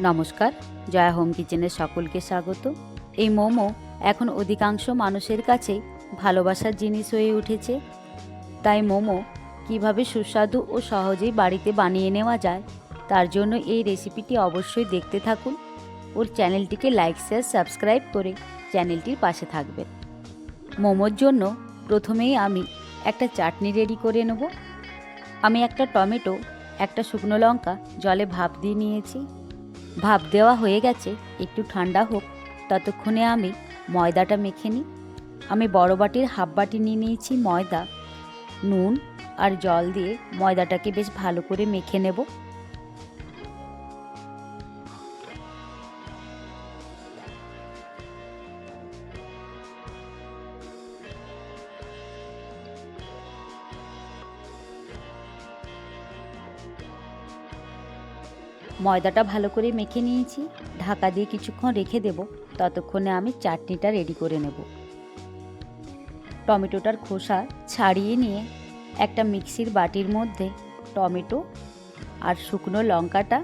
নমস্কার, জয়া হোম কিচেনের সকলকে স্বাগত। এই মোমো এখন অধিকাংশ মানুষের কাছেই ভালোবাসার জিনিস হয়ে উঠেছে। তাই মোমো কিভাবে সুস্বাদু ও সহজেই বাড়িতে বানিয়ে নেওয়া যায় তার জন্য এই রেসিপিটি অবশ্যই দেখতে থাকুন। ওর চ্যানেলটিকে লাইক, শেয়ার, সাবস্ক্রাইব করে চ্যানেলটির পাশে থাকবেন। মোমোর জন্য প্রথমেই আমি একটা চাটনি রেডি করে নেব। আমি একটা টমেটো, একটা শুকনো লঙ্কা জলে ভাপ দিয়ে নিয়েছি। ভাপ দেওয়া হয়ে গেছে, একটু ঠান্ডা হোক, ততক্ষণে আমি ময়দাটা মেখে নিই। আমি বড় বাটির হাফ বাটি নিয়ে নিয়েছি ময়দা। নুন আর জল দিয়ে ময়দাটাকে বেশ ভালো করে মেখে নেব। ময়দাটা ভালো করে মেখে নিয়েছি, ঢাকা দিয়ে কিছুক্ষণ রেখে দেব। ততক্ষণে আমি চাটনিটা রেডি করে নেব। টমেটোটার খোসা ছাড়িয়ে নিয়ে একটা মিক্সির বাটির মধ্যে টমেটো আর শুকনো লঙ্কাটা,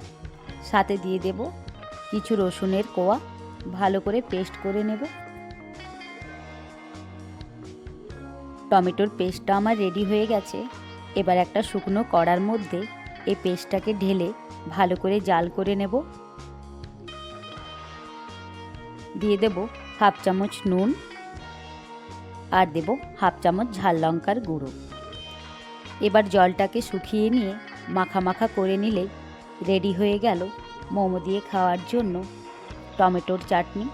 সাথে দিয়ে দেব কিছু রসুনের কোয়া, ভালো করে পেস্ট করে নেব। টমেটোর পেস্টটা আমার রেডি হয়ে গেছে। এবার একটা শুকনো কড়ার মধ্যে এই পেস্টটাকে ঢেলে ভালো করে জাল করে নেব। দিয়ে দেব হাফ চামচ নুন আর দেব হাফ চামচ ঝাল লঙ্কার গুঁড়ো। এবার জলটাকে শুকিয়ে নিয়ে মাখা মাখা করে নিলেই রেডি হয়ে গেল মোমো দিয়ে খাওয়ার জন্য টমেটোর চাটনি।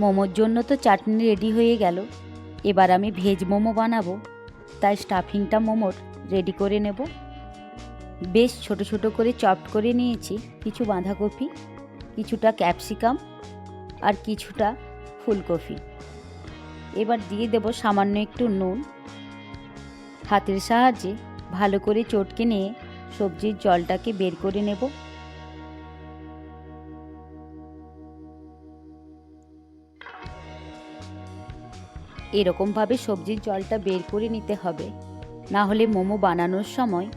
মোমোর জন্য তো চাটনি রেডি হয়ে গেল। এবার আমি ভেজ মোমো বানাবো, তাই স্টাফিংটা মোমোর রেডি করে নেব। বেশ ছোট ছোট করে চপড করে নিয়েছি কিছু বাঁধাকপি, কিছুটা ক্যাপসিকাম আর কিছুটা ফুলকপি। এবার দিয়ে দেব সামান্য একটু নুন। হাতের সাহায্যে ভালো করে চটকে নিয়ে সবজির জলটাকে বের করে নেব। এরকমভাবে সবজির জলটা বের করে নিতে হবে, না হলে মোমো বানানোর সময়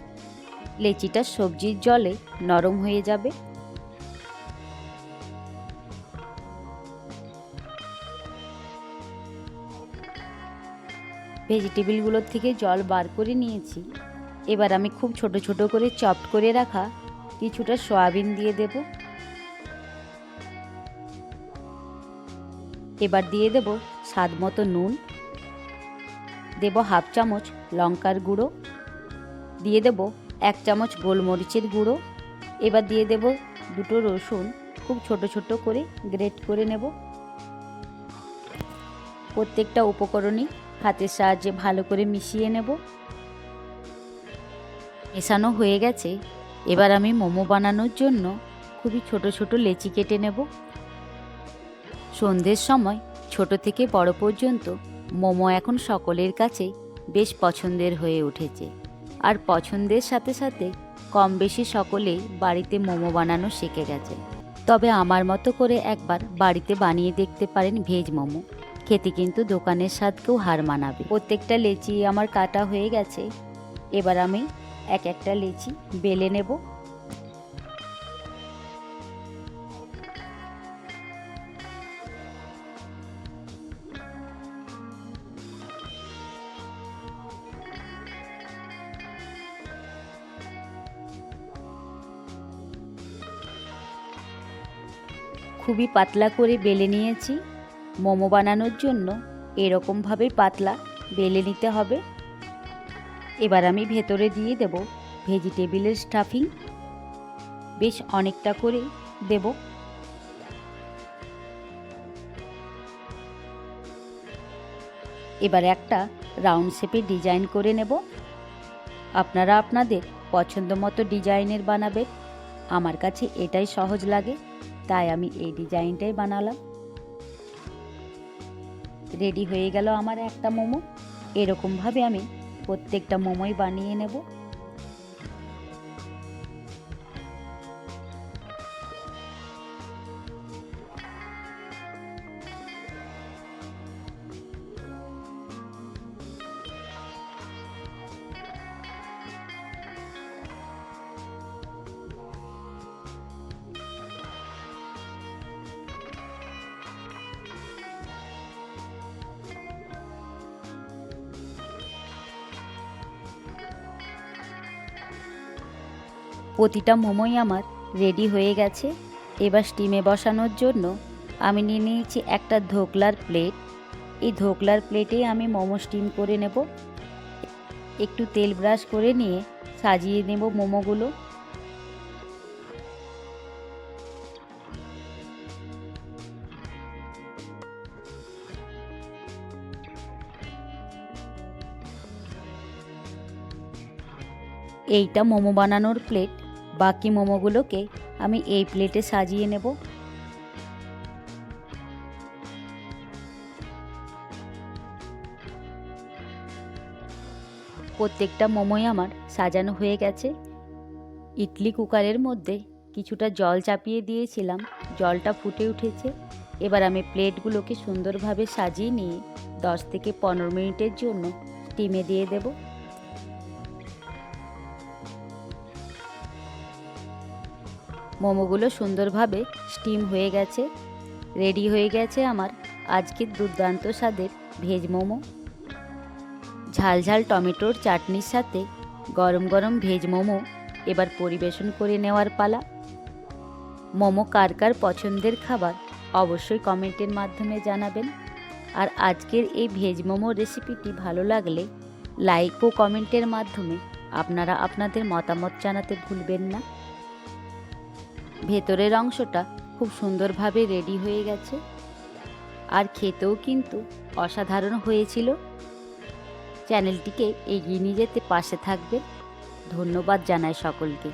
লেচিটা সবজির জলে নরম হয়ে যাবে। ভেজিটেবিলগুলোর থেকে জল বার করে নিয়েছি। এবার আমি খুব ছোট ছোট করে চপড করে রাখা কিছুটা সয়াবিন দিয়ে দেব। এবার দিয়ে দেব স্বাদ মতো নুন, দেব হাফ চামচ লঙ্কার গুঁড়ো, দিয়ে দেব 1 চামচ গোলমরিচের গুঁড়ো। এবার দিয়ে দেব দুটো রসুন খুব ছোট ছোট করে গ্রেট করে নেব। প্রত্যেকটা উপকরণই হাতের সাহায্যে ভালো করে মিশিয়ে নেব। মেশানো হয়ে গেছে। এবার আমি মোমো বানানোর জন্য খুবই ছোট ছোট লেচি কেটে নেব। সন্ধ্যের সময় ছোট থেকে বড় পর্যন্ত মোমো এখন সকলের কাছে বেশ পছন্দের হয়ে উঠেছে। আর পছন্দের সাথে সাথে কম বেশি সকলেই বাড়িতে মোমো বানানো শিখে গেছে। তবে আমার মতো করে একবার বাড়িতে বানিয়ে দেখতে পারেন ভেজ মোমো, খেতে কিন্তু দোকানের স্বাদকেও হার মানাবে। প্রত্যেকটা লেচি আমার কাটা হয়ে গেছে। এবার আমি এক একটা লেচি বেলে নেব। খুবই পাতলা করে বেলে নিয়েছি। মোমো বানানোর জন্য এরকমভাবেই পাতলা বেলে নিতে হবে। এবার আমি ভেতরে দিয়ে দেব ভেজিটেবিলের স্টাফিং, বেশ অনেকটা করে দেব। এবার একটা রাউন্ড শেপে ডিজাইন করে নেব। আপনারা আপনাদের পছন্দ মতো ডিজাইনের বানাবেন। আমার কাছে এটাই সহজ লাগে, তাই আমি এই ডিজাইনটাই বানালাম। রেডি হয়ে গেল আমার একটা মোমো। এরকমভাবে আমি প্রত্যেকটা মোমোই বানিয়ে নেব। প্রতিটা মোমোই আমার রেডি হয়ে গেছে। এবার স্টিমে বসানোর জন্য আমি নিয়ে নিয়েছি একটা ধোকলার প্লেট। এই ধোকলার প্লেটেই আমি মোমো স্টিম করে নেব। একটু তেল ব্রাশ করে নিয়ে সাজিয়ে নেব মোমোগুলো। এইটা মোমো বানানোর প্লেট। বাকি মোমোগুলোকে আমি এই প্লেটে সাজিয়ে নেব। প্রত্যেকটা মোমোই আমার সাজানো হয়ে গেছে। ইডলি কুকারের মধ্যে কিছুটা জল চাপিয়ে দিয়েছিলাম, জলটা ফুটে উঠেছে। এবার আমি প্লেটগুলোকে সুন্দরভাবে সাজিয়ে নিয়ে 10 থেকে 15 মিনিটের জন্য স্টিমে দিয়ে দেব। মোমোগুলো সুন্দরভাবে স্টিম হয়ে গেছে। রেডি হয়ে গেছে আমার আজকের দুর্দান্ত স্বাদের ভেজ মোমো। ঝাল ঝাল টমেটোর চাটনির সাথে গরম গরম ভেজ মোমো এবার পরিবেশন করে নেওয়ার পালা। মোমো কার কার পছন্দের খাবার অবশ্যই কমেন্টের মাধ্যমে জানাবেন। আর আজকের এই ভেজ মোমো রেসিপিটি ভালো লাগলে লাইক ও কমেন্টের মাধ্যমে আপনারা আপনাদের মতামত জানাতে ভুলবেন না। ভেতরের অংশটা খুব সুন্দরভাবে রেডি হয়ে গেছে, আর খেতেও কিন্তু অসাধারণ হয়েছিল। চ্যানেলটিকে এগিয়ে নিয়ে যেতে পাশে থাকবেন। ধন্যবাদ জানাই সকলকে।